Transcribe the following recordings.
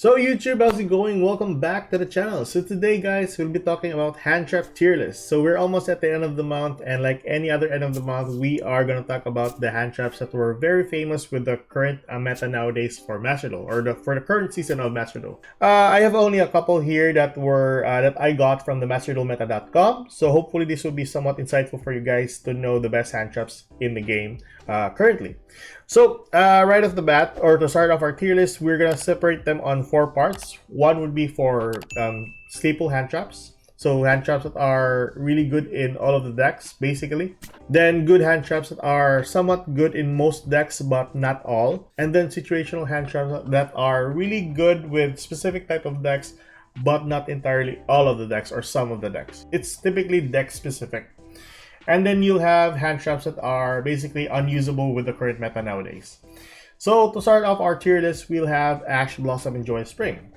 So YouTube, how's it going? Welcome back to the channel. So today guys, we'll be talking about hand trap tier list. So we're almost at the end of the month, and like any other end of the month, we are going to talk about the hand traps that were very famous with the current meta nowadays for Master Duel, or for the current season of Master Duel. I have only a couple here that were that I got from the masterduelmeta.com. So hopefully this will be somewhat insightful for you guys to know the best hand traps in the game currently. So right off the bat, or to start off our tier list, we're gonna separate them on 4 parts. One would be for staple hand traps, so hand traps that are really good in all of the decks basically. Then good hand traps that are somewhat good in most decks but not all. And then situational hand traps that are really good with specific type of decks but not entirely all of the decks or some of the decks. It's typically deck specific. And then you'll have hand traps that are basically unusable with the current meta nowadays. So to start off our tier list, we'll have Ash Blossom and Joy Spring.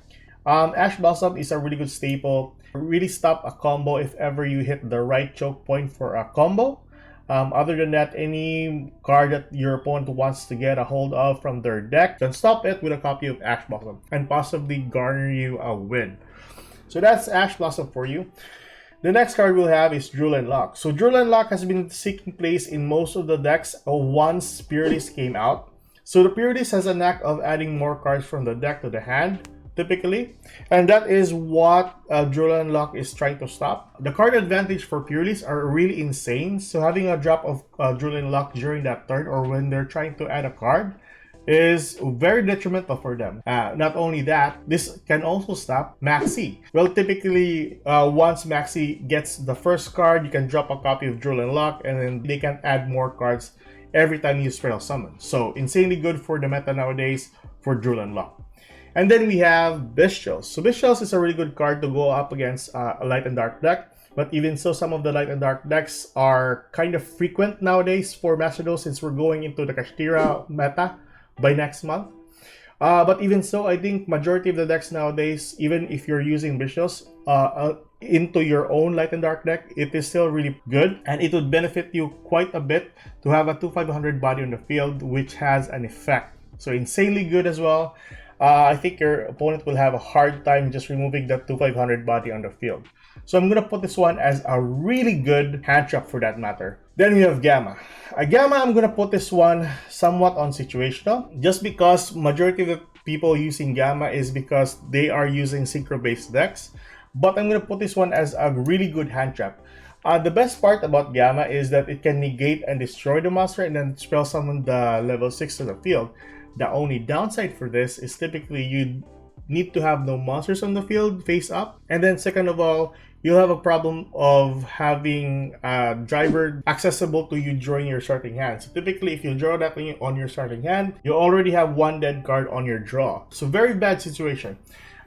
Ash Blossom is a really good staple. Really stop a combo if ever you hit the right choke point for a combo. Other than that, any card that your opponent wants to get a hold of from their deck, then stop it with a copy of Ash Blossom and possibly garner you a win. So that's Ash Blossom for you. The next card we'll have is Duel and Lock. So Duel and Lock has been taking place in most of the decks once Purelist came out. So the Purelist has a knack of adding more cards from the deck to the hand, typically. And that is what Duel and Lock is trying to stop. The card advantage for Purelist are really insane. So having a drop of Duel and Lock during that turn or when they're trying to add a card is very detrimental for them. Not only that, this can also stop Maxi. Well, typically, once Maxi gets the first card, you can drop a copy of Duel and Lock, and then they can add more cards every time you spell summon. So, insanely good for the meta nowadays for Duel and Lock. And then we have Bestials. So, Bestials is a really good card to go up against a Light and Dark deck. But even so, some of the Light and Dark decks are kind of frequent nowadays for Master Duel since we're going into the Kashtira meta by next month. But even so, I think majority of the decks nowadays, even if you're using Bestials into your own Light and Dark deck, it is still really good, and it would benefit you quite a bit to have a 2500 body on the field, which has an effect. So insanely good as well. I think your opponent will have a hard time just removing that 2500 body on the field. So I'm going to put this one as a really good hand trap for that matter. Then we have Gamma. Gamma, I'm going to put this one somewhat on situational, just because majority of the people using Gamma is because they are using synchro-based decks. But I'm going to put this one as a really good hand trap. The best part about Gamma is that it can negate and destroy the monster and then spell summon the level 6 to the field. The only downside for this is typically you need to have no monsters on the field face up, and then second of all, you'll have a problem of having a driver accessible to you during your starting hand. So typically, if you draw that on your starting hand, you already have one dead card on your draw. So very bad situation.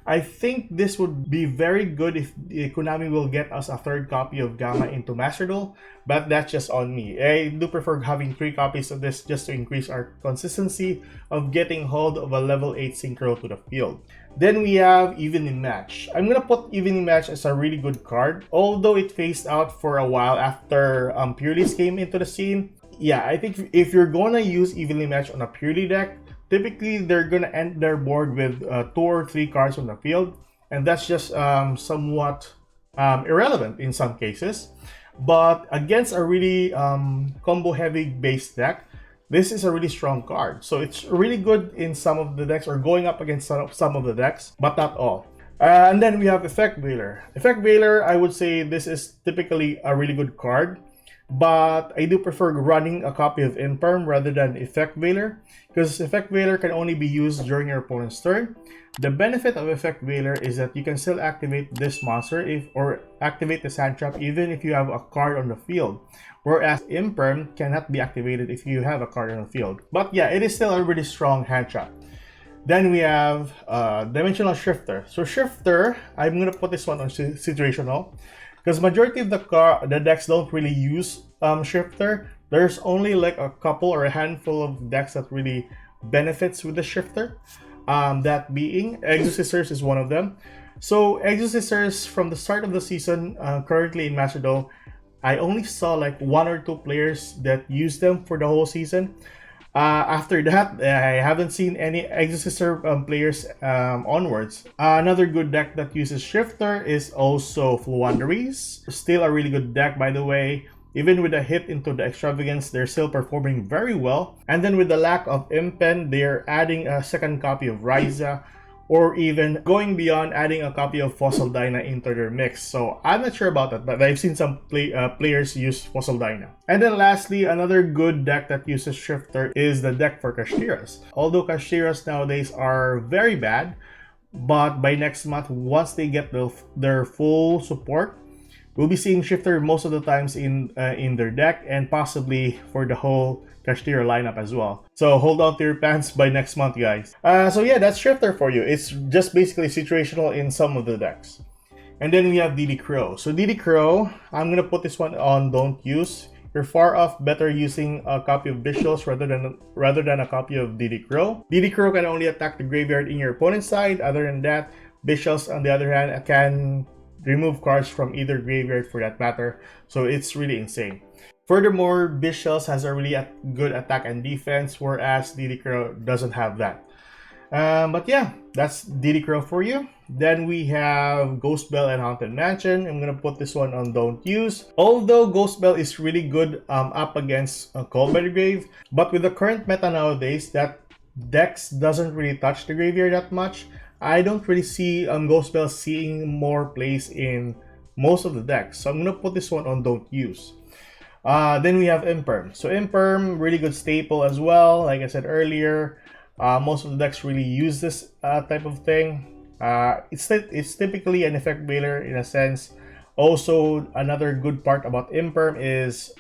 I think this would be very good if Konami will get us a 3rd copy of Gamma into Master Duel, but that's just on me. I do prefer having 3 copies of this just to increase our consistency of getting hold of a level 8 synchro to the field. Then we have Evening Match. I'm gonna put Evening Match as a really good card, although it phased out for a while after Purelist came into the scene. Yeah, I think if you're gonna use Evening Match on a Purely deck, typically they're gonna end their board with 2 or 3 cards on the field, and that's just somewhat irrelevant in some cases. But against a really combo heavy base deck, this is a really strong card. So it's really good in some of the decks, or going up against some of the decks, but not all. And then we have Effect Veiler. Effect Veiler, I would say this is typically a really good card, but I do prefer running a copy of Imperm rather than Effect Veiler, because Effect Veiler can only be used during your opponent's turn. The benefit of Effect Veiler is that you can still activate this monster or activate this hand trap even if you have a card on the field, whereas Imperm cannot be activated if you have a card on the field. But yeah, it is still a really strong hand trap. Then we have Dimensional Shifter. So Shifter, I'm going to put this one on situational, because majority of the decks don't really use Shifter. There's only like a couple or a handful of decks that really benefits with the Shifter. That being Exorcisters is one of them. So Exorcisters, from the start of the season, currently in Master Duel, I only saw like 1 or 2 players that use them for the whole season. After that, I haven't seen any Exorcism players onwards. Another good deck that uses Shifter is also Fluanderies. Still a really good deck, by the way. Even with a hit into the Extravagance, they're still performing very well. And then with the lack of Impen, they're adding a second copy of Ryza, or even going beyond adding a copy of Fossil Dyna into their mix. So I'm not sure about that, but I've seen some players use Fossil Dyna. And then lastly, another good deck that uses Shifter is the deck for Kashtira's. Although Kashtira's nowadays are very bad, but by next month, once they get their full support, we'll be seeing Shifter most of the times in their deck, and possibly for the whole Kashtira lineup as well. So hold on to your pants by next month, guys. So yeah, that's Shifter for you. It's just basically situational in some of the decks. And then we have DD Crow. So DD Crow, I'm gonna put this one on don't use. You're far off better using a copy of Visuals rather than a copy of DD Crow. DD Crow can only attack the graveyard in your opponent's side. Other than that, Visuals on the other hand can remove cards from either graveyard for that matter. So it's really insane. Furthermore, Visuals has a really good attack and defense, whereas DD Crow doesn't have that. But yeah, that's DD Crow for you. Then we have Ghost Bell and Haunted Mansion. I'm gonna put this one on don't use. Although Ghost Bell is really good up against Call by the Grave, but with the current meta nowadays, that Dex doesn't really touch the graveyard that much. I don't really see Ghost Bell seeing more plays in most of the decks. So I'm gonna put this one on don't use. Then we have Imperm. So Imperm, really good staple as well. Like I said earlier, most of the decks really use this type of thing. It's typically an effect veiler in a sense. Also, another good part about Imperm is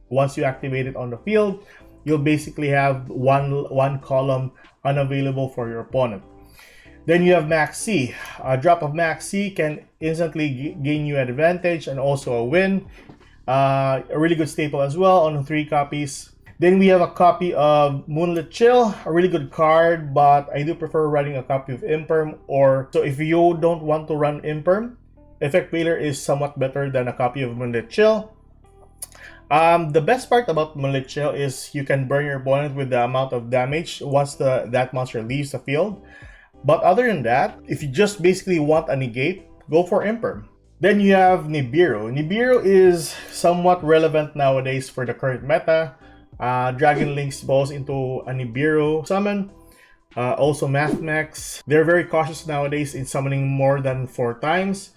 once you activate it on the field, you'll basically have one column unavailable for your opponent. Then you have Max C. A drop of Max C can instantly gain you an advantage and also a win. A really good staple as well on 3 copies. Then we have a copy of Moonlit Chill, a really good card, but I do prefer running a copy of Imperm. So if you don't want to run Imperm, Effect Veiler is somewhat better than a copy of Moonlit Chill. The best part about Moonlit Chill is you can burn your opponent with the amount of damage once that monster leaves the field. But other than that, if you just basically want a negate, go for Imperm. Then you have Nibiru. Nibiru is somewhat relevant nowadays for the current meta. Dragon Links balls into a Nibiru summon. Also Mathmex. They're very cautious nowadays in summoning more than 4 times.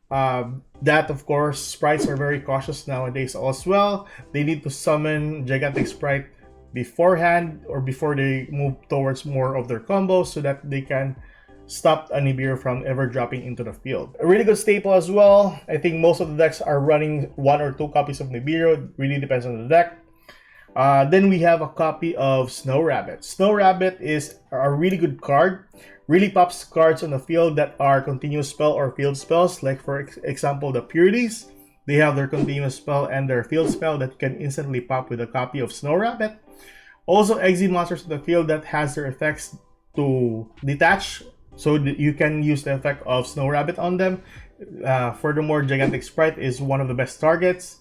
That of course, sprites are very cautious nowadays as well. They need to summon Gigantic Sprite beforehand or before they move towards more of their combos so that they can stop a Nibiru from ever dropping into the field. A really good staple as well. I think most of the decks are running 1 or 2 copies of Nibiru. It really depends on the deck. Then we have a copy of Snow Rabbit. Snow Rabbit is a really good card. Really pops cards on the field that are continuous spell or field spells. Like for example, the Purities. They have their continuous spell and their field spell that can instantly pop with a copy of Snow Rabbit. Also, exit monsters in the field that has their effects to detach, so that you can use the effect of Snow Rabbit on them. Furthermore, Gigantic Sprite is one of the best targets,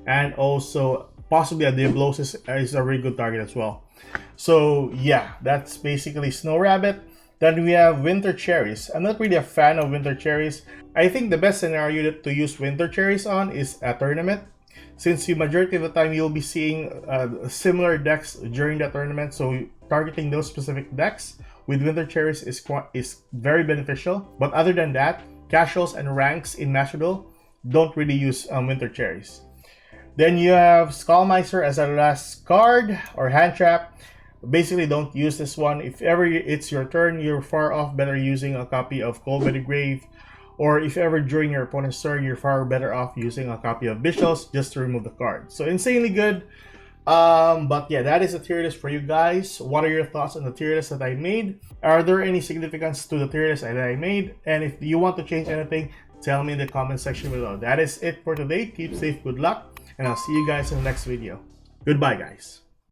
and also possibly a Diablosis is a really good target as well. So yeah, that's basically Snow Rabbit. Then we have Winter Cherries. I'm not really a fan of Winter Cherries. I think the best scenario to use Winter Cherries on is a tournament, since the majority of the time you'll be seeing similar decks during the tournament. So targeting those specific decks with Winter Cherries is very beneficial. But other than that, casuals and ranks in Master Duel don't really use Winter Cherries. Then you have Skullmiser as a last card or hand trap. Basically, don't use this one. If ever it's your turn, you're far off better using a copy of Cold by the Grave. Or if ever during your opponent's turn, you're far better off using a copy of Visuals just to remove the card. So insanely good. But yeah, that is a tier list for you guys. What are your thoughts on the tier list that I made? Are there any significance to the tier list that I made? And if you want to change anything, tell me in the comment section below. That is it for today. Keep safe, good luck, and I'll see you guys in the next video. Goodbye, guys.